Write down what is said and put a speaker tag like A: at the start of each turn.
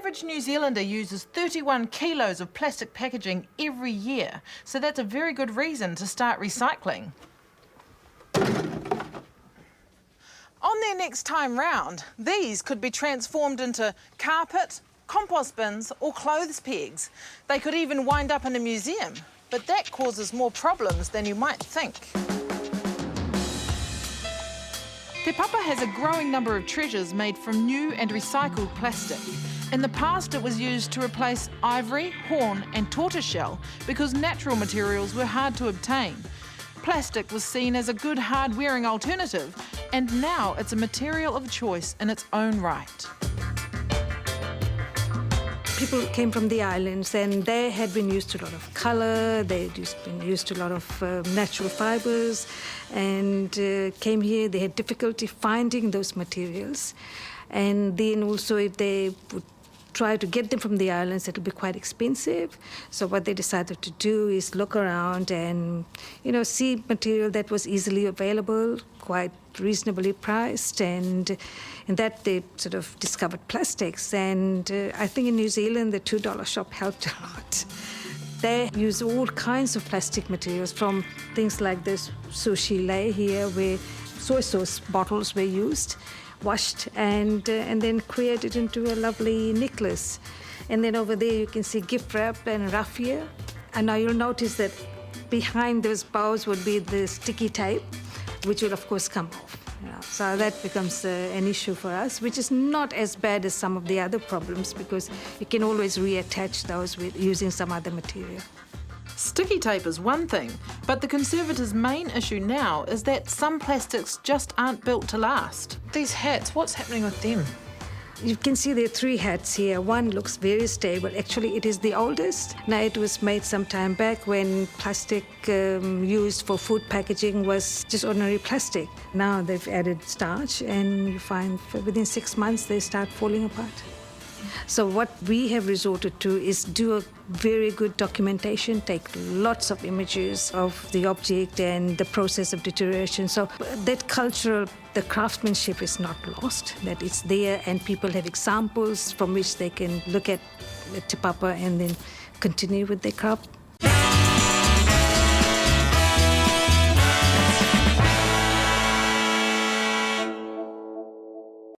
A: average New Zealander uses 31 kilos of plastic packaging every year, so that's a very good reason to start recycling. On their next time round, these could be transformed into carpet, compost bins or clothes pegs. They could even wind up in a museum, but that causes more problems than you might think. Te Papa has a growing number of treasures made from new and recycled plastic. In the past, it was used to replace ivory, horn and tortoiseshell because natural materials were hard to obtain. Plastic was seen as a good hard-wearing alternative, and now it's a material of choice in its own right.
B: People came from the islands and they had been used to a lot of colour, they'd been used to a lot of natural fibres, and came here, they had difficulty finding those materials. And then also if they would try to get them from the islands, it would be quite expensive. So what they decided to do is look around and, see material that was easily available, quite reasonably priced, and in that they sort of discovered plastics. And I think in New Zealand, the $2 shop helped a lot. They use all kinds of plastic materials, from things like this sushi lei here, where soy sauce bottles were used, washed, and then created into a lovely necklace. And then over there you can see gift wrap and raffia. And now you'll notice that behind those bows would be the sticky tape, which will of course come off. So that becomes an issue for us, which is not as bad as some of the other problems, because you can always reattach those with using some other material.
A: Sticky tape is one thing, but the Conservators' main issue now is that some plastics just aren't built to last. These hats, what's happening with them?
B: You can see there are 3 hats here. One looks very stable. Actually, it is the oldest. Now, it was made some time back when plastic used for food packaging was just ordinary plastic. Now they've added starch, and you find within 6 months they start falling apart. So what we have resorted to is do a very good documentation, take lots of images of the object and the process of deterioration. So that the craftsmanship is not lost, that it's there, and people have examples from which they can look at Te Papa and then continue with their craft.